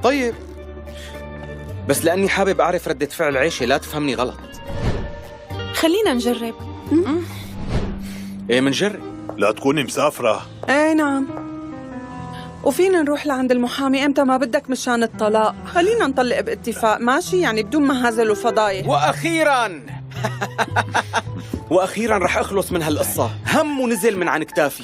طيب، بس لأني حابب أعرف ردة فعل عيشة، لا تفهمني غلط. خلينا نجرب. إيه منجرب. لا تكوني مسافرة. ايه نعم، وفينا نروح لعند المحامي امتى ما بدك مشان الطلاق. خلينا نطلق باتفاق، ماشي؟ يعني بدون مهازل وفضايح. وأخيراً وأخيراً رح أخلص من هالقصة. هم ونزل من عن كتافي،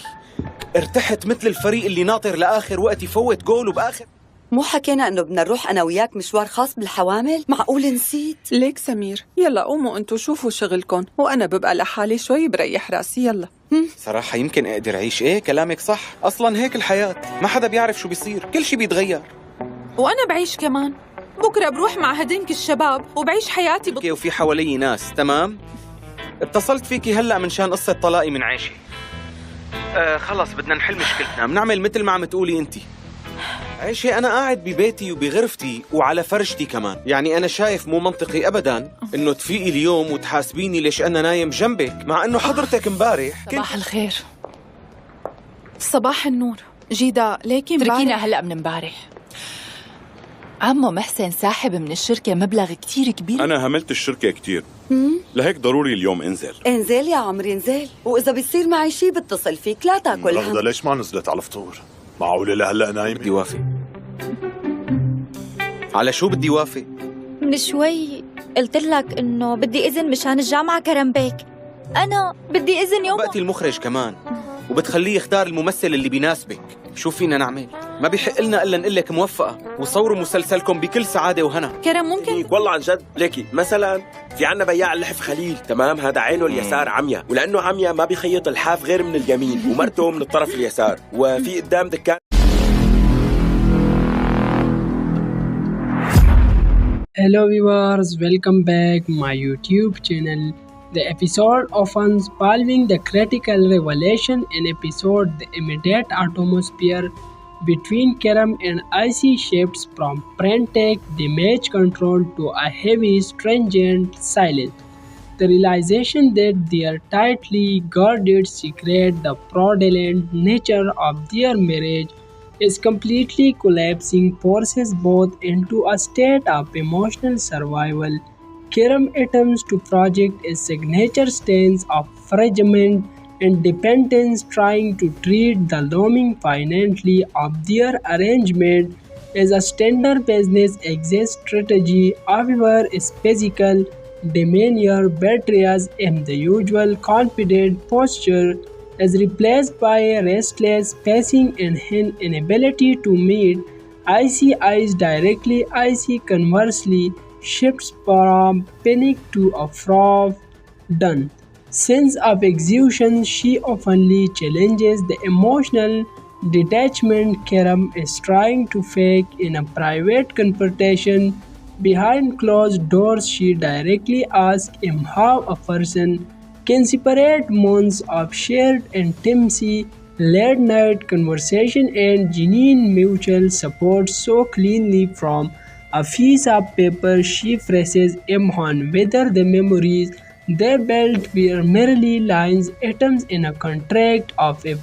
ارتحت مثل الفريق اللي ناطر لآخر وقت يفوت جول. وبآخر مو حكينا انه بدنا نروح انا وياك مشوار خاص بالحوامل؟ معقول نسيت؟ ليك سمير، يلا قوموا انتوا شوفوا شغلكم، وانا ببقى لحالي شوي بريح راسي. يلا. صراحة يمكن أقدر أعيش. إيه كلامك صح، أصلاً هيك الحياة، ما حدا بيعرف شو بيصير، كل شي بيتغير. وأنا بعيش كمان، بكرة بروح مع هدينك الشباب وبعيش حياتي وفي حوالي ناس. تمام، اتصلت فيكي هلأ من شان قصة طلاقي من عيشي. خلص بدنا نحل مشكلتنا، بنعمل مثل ما عم تقولي انتي. عيشي أنا قاعد ببيتي وبغرفتي وعلى فرشتي كمان، يعني أنا شايف مو منطقي أبداً إنه تفيقي اليوم وتحاسبيني ليش أنا نايم جنبك، مع إنه حضرتك امبارح صباح الخير. صباح النور. جيدا ليكي تركينا هلأ من امبارح. عمو محسن ساحب من الشركة مبلغ كتير كبير. أنا هملت الشركة كتير، لهيك ضروري اليوم انزل. انزل يا عمري انزل، وإذا بيصير معي شي بتصل فيك، لا تاكل هم. لحظة، ليش ما نزلت على الفطور؟ معقولة لهلأ نايمة؟ بدي وافق. على شو بدي وافق؟ من شوي قلت لك إنه بدي إذن مشان الجامعة كرمبيك. أنا بدي إذن يوم. بقتي المخرج كمان، وبتخليه يختار الممثل اللي بيناسبك. شو فينا نعمل؟ ما بيحق لنا إلا نقول لك موفقة وصوروا مسلسلكم بكل سعادة وهنا. كرم ممكن؟ والله عن جد. ليكي مثلا في عنا بياع اللحف خليل، تمام؟ هذا عينه اليسار عميا، ولأنه عميا ما بيخيط الحاف غير من اليمين، ومرته من الطرف اليسار، وفي قدام دكان. Hello viewers, welcome back my YouTube channel. The episode opens following the critical revelation in episode The Immediate Atmosphere between Kerem and IC shifts from frantic damage control to a heavy stringent silence. The realization that their tightly guarded secret, the fraudulent nature of their marriage, is completely collapsing forces both into a state of emotional survival. Kerem attempts to project a signature stance of fragment and dependence, trying to treat the looming finality of their arrangement as a standard business exit strategy. However, his physical demeanor betrays him. The usual confident posture is replaced by a restless pacing and an inability to meet IC eyes directly. IC conversely shifts from panic to a done sense of exhaustion. She openly challenges the emotional detachment Kerem is trying to fake in a private confrontation. Behind closed doors, she directly asks him how a person can separate months of shared intimacy, late night conversation, and genuine mutual support so cleanly from a piece of paper. She presses him on whether the memories they built were merely lines, atoms in a contract of if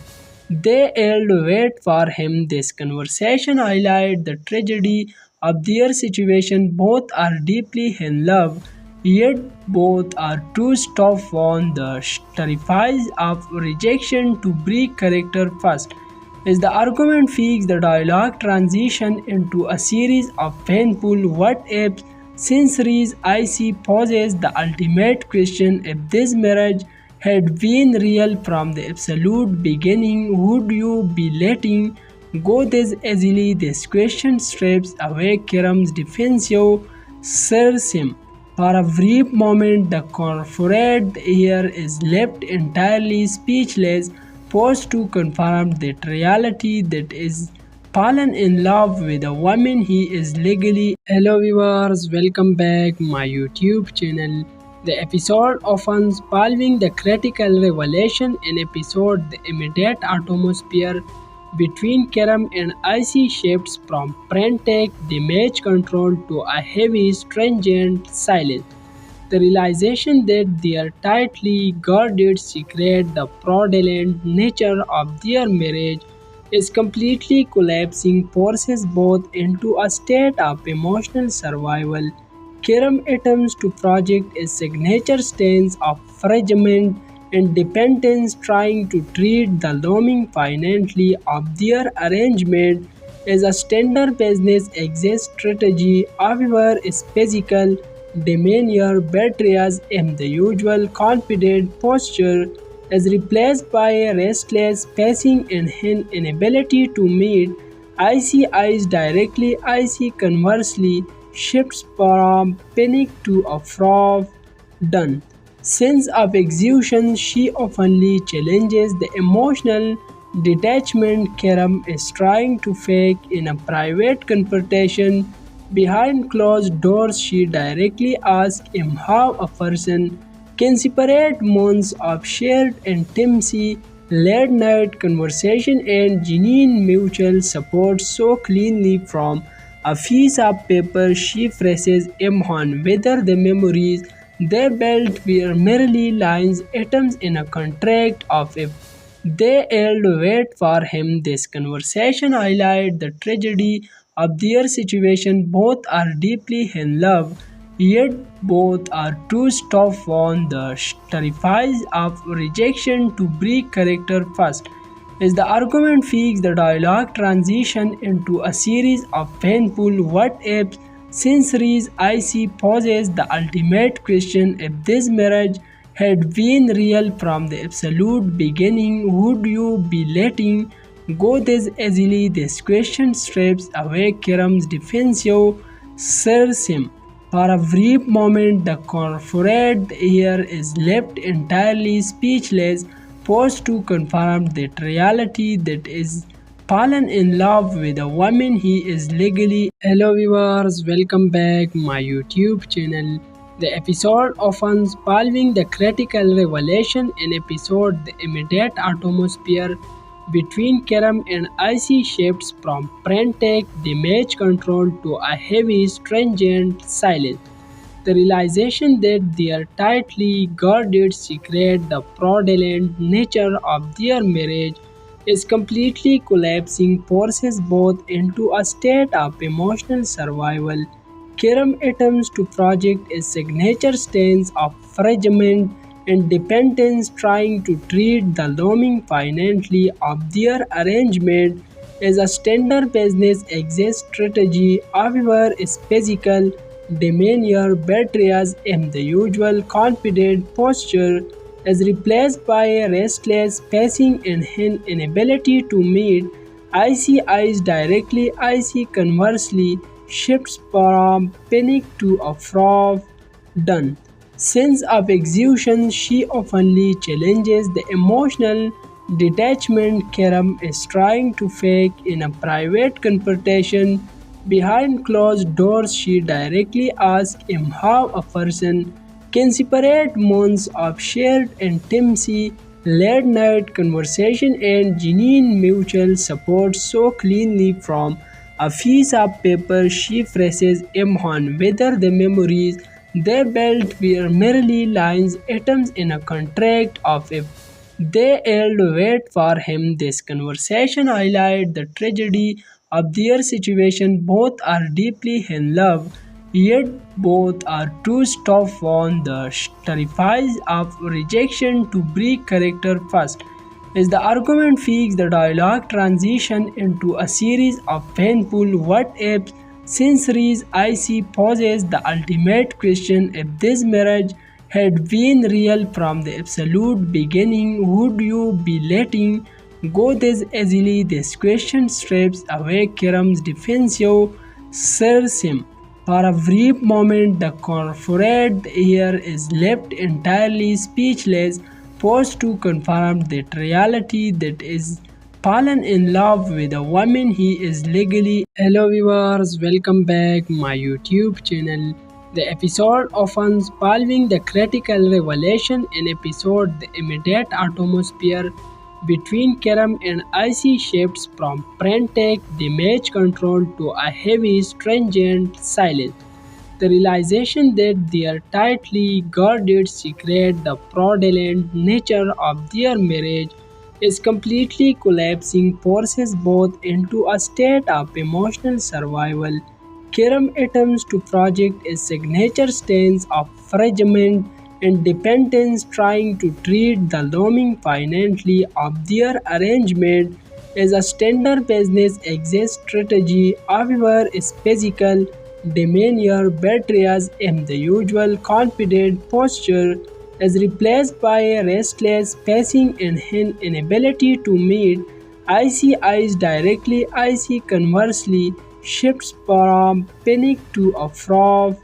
they held weight for him. This conversation highlights the tragedy of their situation. Both are deeply in love, yet both are too tough on the terrifies of rejection to break character first. As the argument feeds, the dialogue transition into a series of painful what-ifs. Since IC poses the ultimate question: if this marriage had been real from the absolute beginning, would you be letting go this easily? This question strips away Kerem's defensive sarcasm. For a brief moment, the corporate heir is left entirely speechless, forced to confront that reality that is fallen in love with a woman he is legally. Hello viewers, welcome back my YouTube channel. The episode opens following the critical revelation in episode The Immediate Atmosphere between Kerem and IC shifts from frantic damage control to a heavy stringent silence. The realization that their tightly guarded secret, the fraudulent nature of their marriage, is completely collapsing, forces both into a state of emotional survival. Kiram attempts to project a signature stance of fragment and dependence, trying to treat the looming finality of their arrangement as a standard business exit strategy. However, its physical demeanor betrays him. The usual confident posture is replaced by a restless pacing and an inability to meet icy eyes directly. Icy conversely shifts from panic to a froth done. Sense of exhaustion, she openly challenges the emotional detachment Karam is trying to fake in a private confrontation. Behind closed doors, she directly asks him how a person can separate months of shared intimacy, late night conversation, and genuine mutual support so cleanly from a piece of paper. She presses him on whether the memories they built were merely lines, atoms in a contract of if they held wait for him. This conversation highlights the tragedy of their situation. Both are deeply in love, yet both are too tough on the terrifies of rejection to break character first. As the argument feeds, the dialogue transition into a series of painful what ifs. Since Icy poses the ultimate question: if this marriage had been real from the absolute beginning, would you be letting go this easily? This question strips away Kiram's defensive sarcasm. For a brief moment, the corporate ear is left entirely speechless, forced to confront that reality that is fallen in love with a woman he is legally. Hello viewers, welcome back my YouTube channel. The episode opens following the critical revelation in episode. The immediate atmosphere between Karam and Icy shifts from frantic damage control to a heavy, stringent silence. The realization that their tightly guarded secret, the fraudulent nature of their marriage, is completely collapsing, forces both into a state of emotional survival. Kiram attempts to project a signature stance of fragment and dependence, trying to treat the looming finality of their arrangement as a standard business exit strategy. However, its physical demeanor betrays him. The usual confident posture is replaced by a restless pacing and an inability to meet icy eyes directly. Icy conversely shifts from panic to a froth done. Sense of exhaustion, she openly challenges the emotional detachment Karam is trying to fake in a private confrontation. Behind closed doors, she directly asks him how a person can separate months of shared intimacy, late night conversation, and genuine mutual support so cleanly from a piece of paper. She presses him on whether the memories they built were merely lines, atoms in a contract of if they held wait for him. This conversation highlights the tragedy of their situation. Both are deeply in love, yet both are too tough on the terrifies of rejection to break character first. As the argument feeds, the dialogue transition into a series of painful what ifs. Since Icy poses the ultimate question: if this marriage had been real from the absolute beginning, would you be letting go this easily? This question strips away Kiram's defensive sarcasm. For a brief moment, the corporate ear is left entirely speechless, forced to confront that reality that is fallen in love with a woman he is legally. Hello viewers, welcome back my YouTube channel. The episode opens following the critical revelation in episode. The immediate atmosphere between Karam and Icy shifts from frantic damage control to a heavy, stringent silence. The realization that their tightly guarded secret, the fraudulent nature of their marriage, is completely collapsing, forces both into a state of emotional survival. Kiram attempts to project a signature stance of fragment and dependence, trying to treat the looming finality of their arrangement as a standard business exit strategy. However, its physical demeanor betrays him. The usual confident posture is replaced by a restless pacing and an inability to meet icy eyes directly. Icy conversely shifts from panic to a froth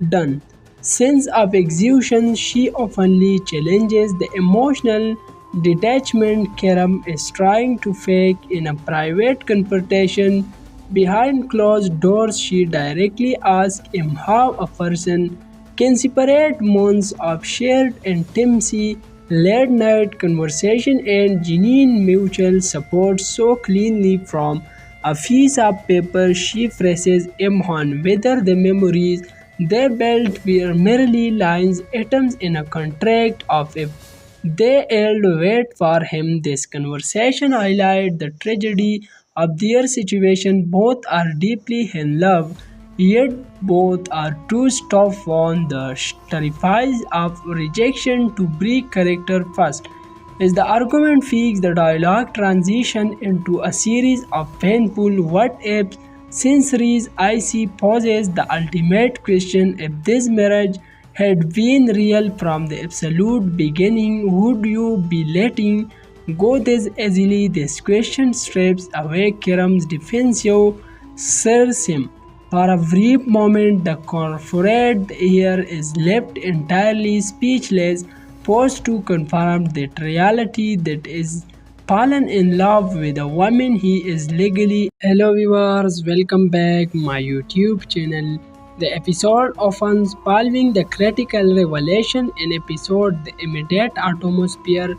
done. Sense of exhaustion, she openly challenges the emotional detachment Karam is trying to fake in a private confrontation. Behind closed doors, she directly asks him how a person can separate months of shared intimacy, late night conversation, and genuine mutual support so cleanly from a piece of paper. She presses him on whether the memories they built were merely lines, atoms in a contract of a they held wait for him. This conversation highlights the tragedy of their situation. Both are deeply in love, yet both are too tough on the terrifies of rejection to break character first. As the argument feeds, the dialogue transition into a series of painful what ifs. Since Icy poses the ultimate question: if this marriage had been real from the absolute beginning, would you be letting go this easily? This question strips away Kiram's defensive sarcasm. For a brief moment, the corporate ear is left entirely speechless, forced to confront that reality that is fallen in love with a woman he is legally. Hello viewers, welcome back my YouTube channel. The episode opens following the critical revelation in episode. The immediate atmosphere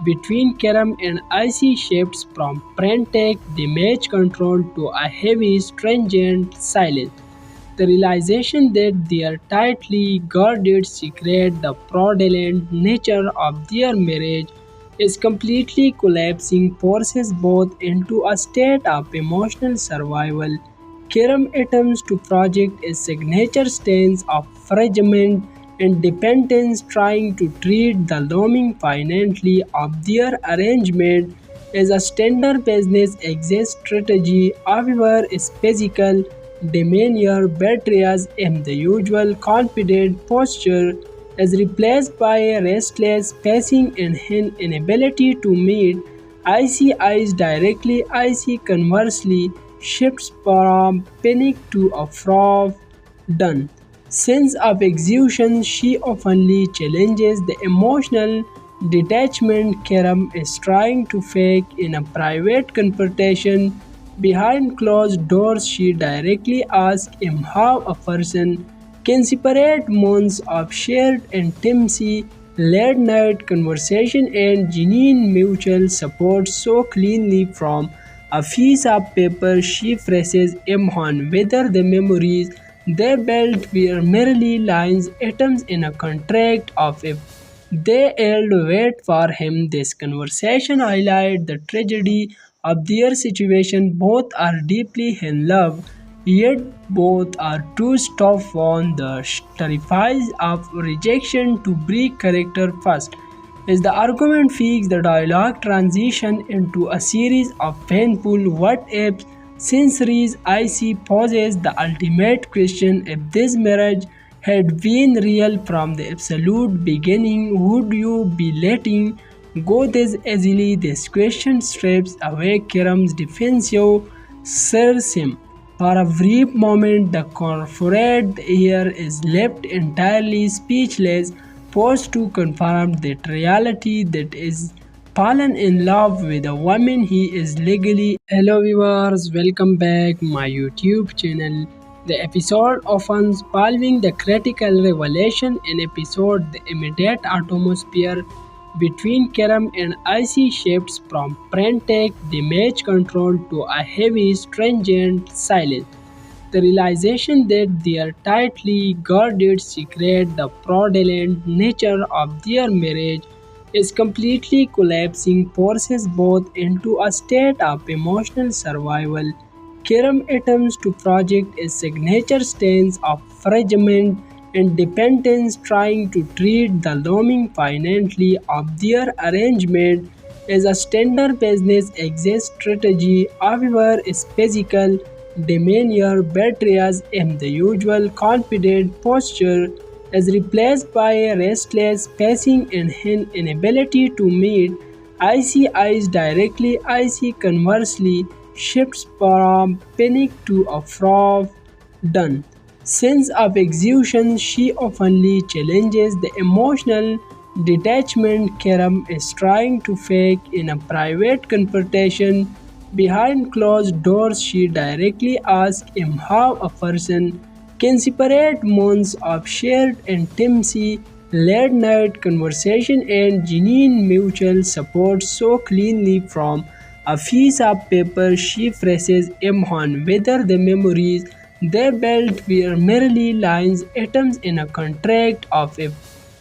between Karam and Icy shifts from frantic damage control to a heavy, stringent silence. The realization that their tightly guarded secret, the fraudulent nature of their marriage, is completely collapsing, forces both into a state of emotional survival. Kiram attempts to project a signature stance of fragment and dependence, trying to treat the looming finality of their arrangement as a standard business exit strategy. However, its physical demeanor betrays him. The usual confident posture is replaced by a restless pacing and an inability to meet icy eyes directly. Icy conversely shifts from panic to a froth done. Sense of exhaustion, she openly challenges the emotional detachment Karam is trying to fake in a private confrontation. Behind closed doors, she directly asks him how a person can separate months of shared intimacy, late night conversation, and genuine mutual support so cleanly from a piece of paper. She presses him on whether the memories they built were merely lines, atoms in a contract of a they held wait for him. This conversation highlights the tragedy of their situation. Both are deeply in love, yet both are too tough on the terrifies of rejection to break character first. As the argument feeds, the dialogue transition into a series of painful what ifs. Since Icy poses the ultimate question: if this marriage had been real from the absolute beginning, would you be letting go this easily? This question strips away Kiram's defensive sarcasm. For a brief moment, the corporate ear is left entirely speechless, forced to confront that reality that is fallen in love with a woman he is legally. Hello viewers, welcome back my YouTube channel. The episode opens following the critical revelation in episode. The immediate atmosphere between Karam and Icy shifts from frantic damage control to a heavy, stringent silence. The realization that their tightly guarded secret, the fraudulent nature of their marriage, is completely collapsing, forces both into a state of emotional survival. Kiram attempts to project a signature stance of fragment and dependence, trying to treat the looming finality of their arrangement as a standard business exit strategy. However, its physical demeanor betrays him. The usual confident posture is replaced by a restless pacing and an inability to meet icy eyes directly. Icy conversely shifts from panic to a froth done. Sense of exhaustion, she openly challenges the emotional detachment Karam is trying to fake in a private confrontation. Behind closed doors, she directly asks him how a person can separate months of shared intimacy, late night conversation, and genuine mutual support so cleanly from a piece of paper. She phrases him on whether the memories they built were merely lines, atoms in a contract of a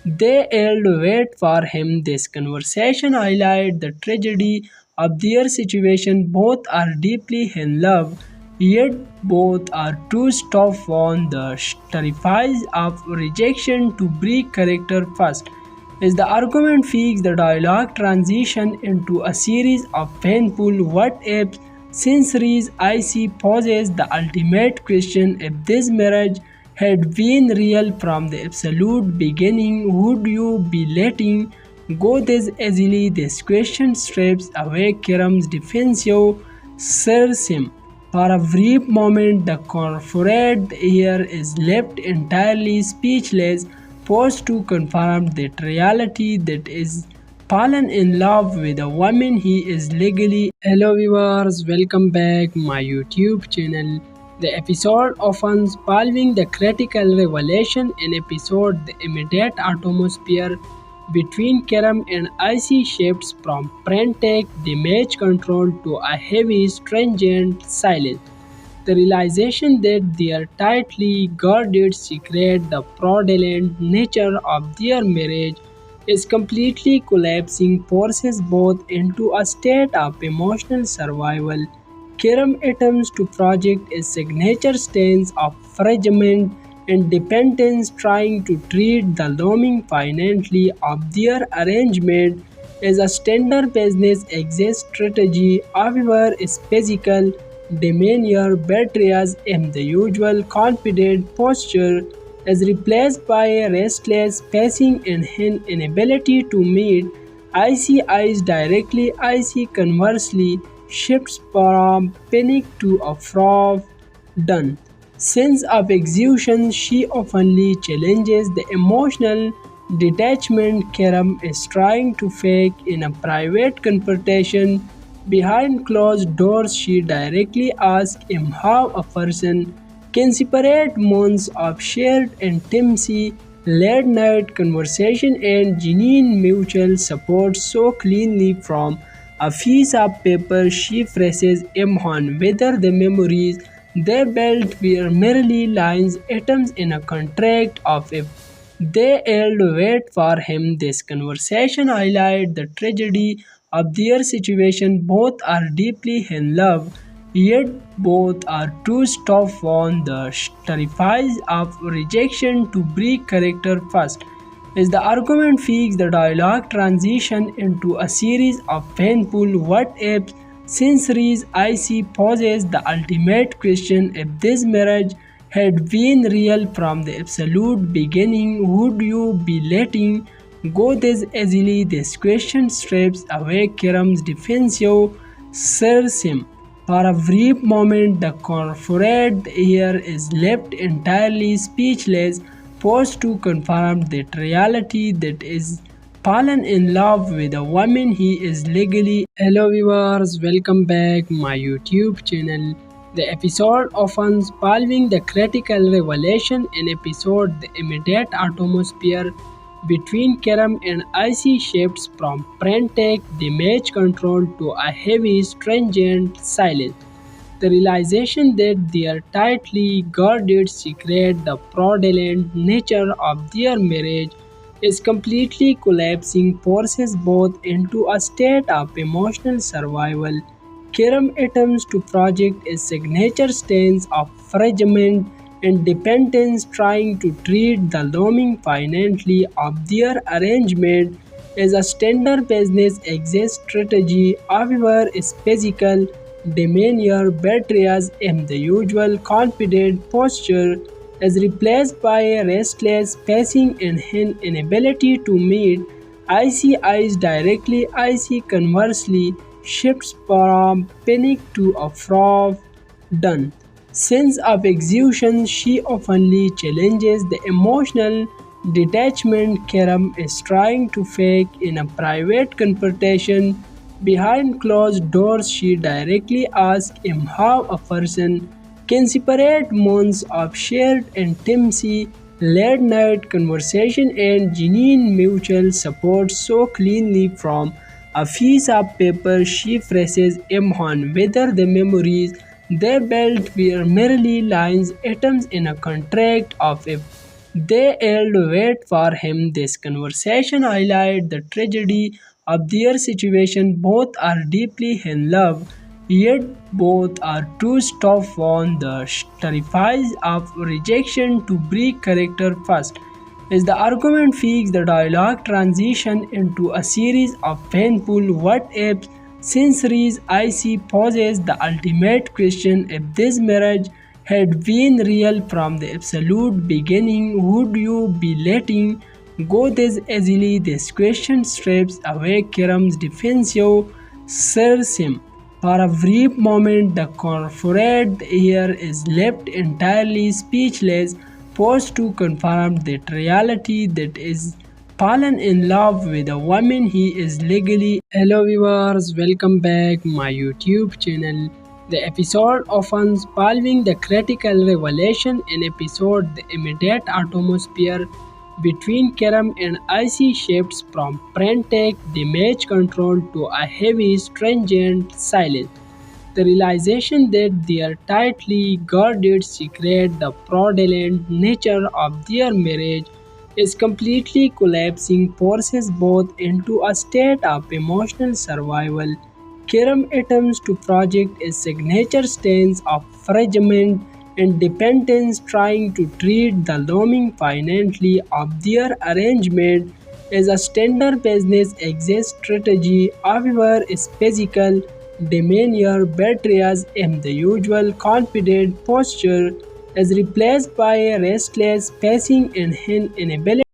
they held wait for him. This conversation highlights the tragedy of their situation. Both are deeply in love, yet both are too tough on the terrifies of rejection to break character first. As the argument feeds, the dialogue transition into a series of painful what ifs. Since Reese IC poses the ultimate question: if this marriage had been real from the absolute beginning, would you be letting go this easily? This question strips away Kiram's defensive sarcasm. For a brief moment, the corporate heir is left entirely speechless, forced to confront that reality that is fallen in love with a woman he is legally. Hello viewers, welcome back my YouTube channel. The episode opens following the critical revelation in episode. The immediate atmosphere between Karam and Icy shifts from frantic damage control to a heavy, stringent silence. The realization that their tightly guarded secret, the fraudulent nature of their marriage, is completely collapsing, forces both into a state of emotional survival. Kiram attempts to project a signature stance of fragment and dependence, trying to treat the looming finality of their arrangement as a standard business exit strategy. However, its physical demeanor betrays him. The usual confident posture is replaced by a restless pacing and an inability to meet icy eyes directly. Icy conversely shifts from panic to a froth done. Sense of exhaustion, she openly challenges the emotional detachment Karam is trying to fake in a private confrontation. Behind closed doors, she directly asks him how a person can separate months of shared intimacy, late night conversation, and genuine mutual support so cleanly from a piece of paper. She phrases him on whether the memories they built were merely lines, atoms in a contract of a they held wait for him. This conversation highlights the tragedy of their situation. Both are deeply in love, yet both are too tough on the terrifies of rejection to break character first. As the argument feeds, the dialogue transition into a series of painful what ifs. Since Reese IC poses the ultimate question: if this marriage had been real from the absolute beginning, would you be letting go this easily? This question strips away Kiram's defensive sarcasm. For a brief moment, the corporate heir is left entirely speechless, forced to confront that reality that is fallen in love with a woman he is legally. Hello viewers, welcome back my YouTube channel. The episode opens following the critical revelation in episode. The immediate atmosphere between Karam and Icy shifts from frantic damage control to a heavy, stringent silence. The realization that their tightly guarded secret, the fraudulent nature of their marriage, is completely collapsing, forces both into a state of emotional survival. Kiram attempts to project a signature stance of fragment and dependence, trying to treat the looming finality of their arrangement as a standard business exit strategy. However, its physical demeanor betrays him. The usual confident posture is replaced by a restless pacing and an inability to meet icy eyes directly. Icy conversely shifts from panic to a done sense of exhaustion. She openly challenges the emotional detachment Karam is trying to fake in a private confrontation. Behind closed doors, she directly asks him how a person can separate months of shared intimacy, late night conversation, and genuine mutual support so cleanly from a piece of paper. She phrases him on whether the memories they built were merely lines, atoms in a contract of if they held wait for him. This conversation highlights the tragedy of their situation. Both are deeply in love, yet both are too tough on the terrifies of rejection to break character first. As the argument peaks, the dialogue transitions into a series of painful what ifs. Since Icy poses the ultimate question: if this marriage had been real from the absolute beginning, would you be letting go this easily? This question strips away Kiram's defensive sarcasm. For a brief moment, the corporate heir is left entirely speechless, forced to confront that reality that is fallen in love with a woman he is legally. Hello viewers, welcome back my YouTube channel. The episode often solving the critical revelation in episode the immediate atmosphere between Karam and Icy shifts from frantic damage control to a heavy stringent silence. The realization that their tightly guarded secret, the fraudulent nature of their marriage, is completely collapsing, forces both into a state of emotional survival. Kiram attempts to project a signature stance of fragment and dependence, trying to treat the looming finality of their arrangement as a standard business exit strategy. However, its physical demeanor betrays him. The usual confident posture is replaced by a restless pacing and an inability